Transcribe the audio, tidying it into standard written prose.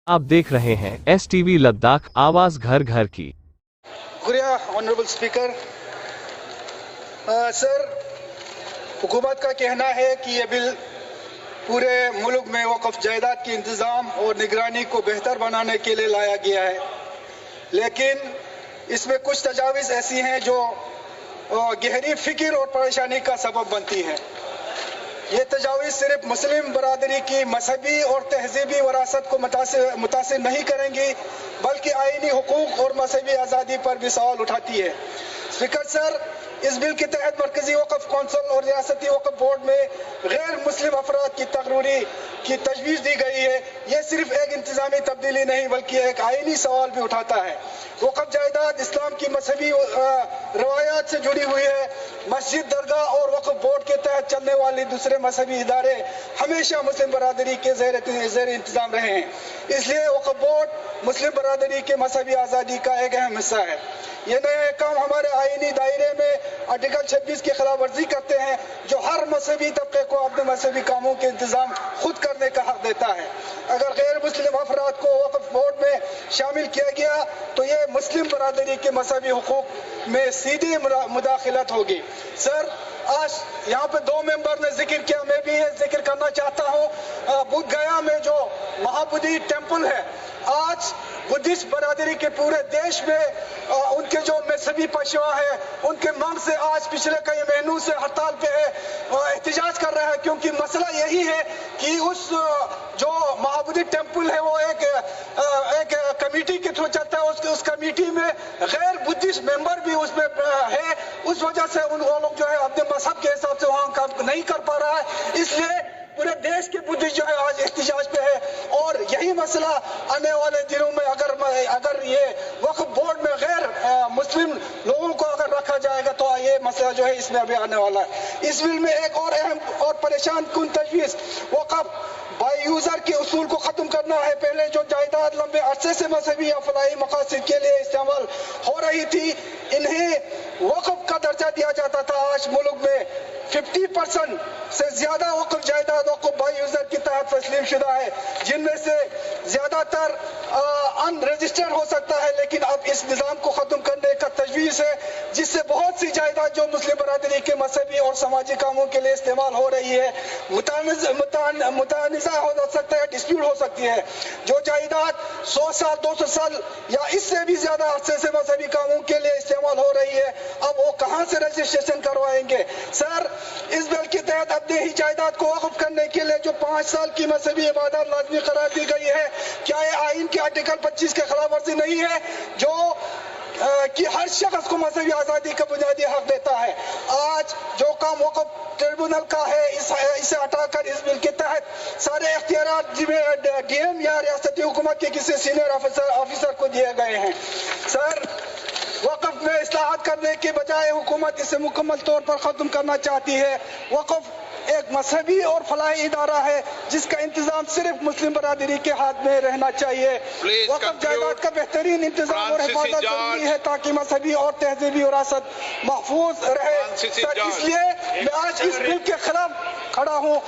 आप देख रहे हैं STV लद्दाख, आवाज घर घर की। शुक्रिया ऑनरेबल स्पीकर। सर, हुकूमत का कहना है कि ये बिल पूरे मुल्क में वक़्फ़ जायदाद के इंतज़ाम और निगरानी को बेहतर बनाने के लिए लाया गया है, लेकिन इसमें कुछ तजावीज़ ऐसी हैं जो गहरी फ़िक्र और परेशानी का सबब बनती हैं। ये तजावीज़ सिर्फ मुस्लिम बरादरी की मजहबी और तहजीबी वरासत को मुतासिर नहीं करेंगी, बल्कि आईनी हुकूक और मजहबी आज़ादी पर भी सवाल उठाती है। स्पीकर सर, इस बिल के तहत मरकजी वक़्फ़ कौंसिल और रियासती वक़्फ़ बोर्ड में गैर मुस्लिम अफराद की तकरीरी की तजवीज़ दी गई है। यह सिर्फ एक इंतज़ामी तब्दीली नहीं बल्कि एक आईनी सवाल भी उठाता है। वक़्फ़ जायदाद इस्लाम की मजहबी रवायात से जुड़ी हुई है। मस्जिद, दरगाह और वक़्फ़ बोर्ड के तहत चलने वाले दूसरे मजहबी इदारे हमेशा मुस्लिम बरादरी के ज़ेर इंतज़ाम रहे हैं। इसलिए वक़्फ़ बोर्ड मुस्लिम बरादरी के मजहबी आज़ादी का एक अहम हिस्सा है। ये नए काम हमारे आईनी दायरे में आर्टिकल 26 की खिलाफ वर्जी करते हैं, जो हर मजहबी तबके को अपने मजहबी कामों के इंतजाम खुद करने का हक देता है। अगर गैर मुस्लिम अफराद को वक़्फ़ बोर्ड में शामिल किया गया तो ये मुस्लिम बरादरी के मजहबी हुकूक में सीधी मुदाखलत होगी। सर, आज यहाँ पे 2 मेंबर ने जिक्र किया, मैं भी ये जिक्र करना चाहता हूँ। बुद्ध गया में जो महाबोधि टेम्पल है, आज बुद्धिस्ट बरादरी के पूरे देश में उनके जो मजहबी पेशवा है, उनके मांग से आज पिछले कई महीनों से हड़ताल पे है, एहतजाज कर रहा है, क्योंकि मसला यही है कि उस जो महाबोधि टेम्पल है वो एक कमेटी के थ्रू चलता है। उस कमेटी में गैर बुद्धिस्ट मेंबर भी उसमें है। उस वजह से उन लोग जो है अपने मजहब के हिसाब से वहाँ काम नहीं कर पा रहा है। इसलिए पूरे देश के बुद्धिस्ट जो है आज एहतजाज पे है, और यही मसला आने वाले दिनों में अगर ये वक्फ बोर्ड में गैर मुस्लिम लोगों को अगर रखा जाएगा तो ये मसला जो है इसमें अभी आने वाला है। इस बिल में एक और अहम और परेशान कुन तजवीज़ वक्फ बाई यूजर के उसूल को खत्म करना है। पहले जो जायदाद लंबे अरसे से मजहबी या फलाही मकासद के लिए इस्तेमाल हो रही थी, इन्हें वक्फ का दर्जा दिया जाता था। आज मुल्क में 50% से ज्यादा वक्फ जायदाद वक्फ बाई यूजर के तहत तस्लीम शुदा है, जिनमें से ज्यादातर अनरजिस्टर्ड हो सकता है। लेकिन अब इस निज़ाम को खत्म करने का तजवीज़ है, जिससे बहुत सी जायदाद जो मुस्लिम बरादरी के मजहबी और समाजी कामों के लिए इस्तेमाल हो रही है मुतानिज़ा हो सकता है, डिस्प्यूट हो सकती है। जो जायदाद 100 साल 200 साल या इससे भी ज्यादा अरसे से मजहबी कामों के लिए इस्तेमाल हो रही है, अब वो कहाँ से रजिस्ट्रेशन करवाएंगे? सर, इस बिल के तहत अपने ही जायदाद को वक्फ करने के लिए जो 5 साल की मजहबी इबादत लाजमी करार दी गई है, क्या ये आइन के आर्टिकल 25 के खिलाफ वर्जी नहीं है, जो कि हर शख्स को मजहबी आज़ादी का बुनियादी हक देता है? आज जो काम वक्फ ट्रिब्यूनल का है, इसे हटाकर इस बिल के तहत सारे इख्तियारात DM या रियासती हुकूमत के किसी सीनियर ऑफिसर को दिए गए हैं। सर, वक्फ में इस्लाहात करने के बजाय हुकूमत इसे मुकम्मल तौर पर खत्म करना चाहती है। वक्फ एक मजहबी और फलाही इदारा है जिसका इंतजाम सिर्फ मुस्लिम बरादरी के हाथ में रहना चाहिए। वक्फ जायदाद का बेहतरीन इंतजाम और हिफाजत जरूरी है ताकि मजहबी और तहजीबी विरासत महफूज रहे। सर, इसलिए मैं आज इस बिल के खिलाफ खड़ा हूँ।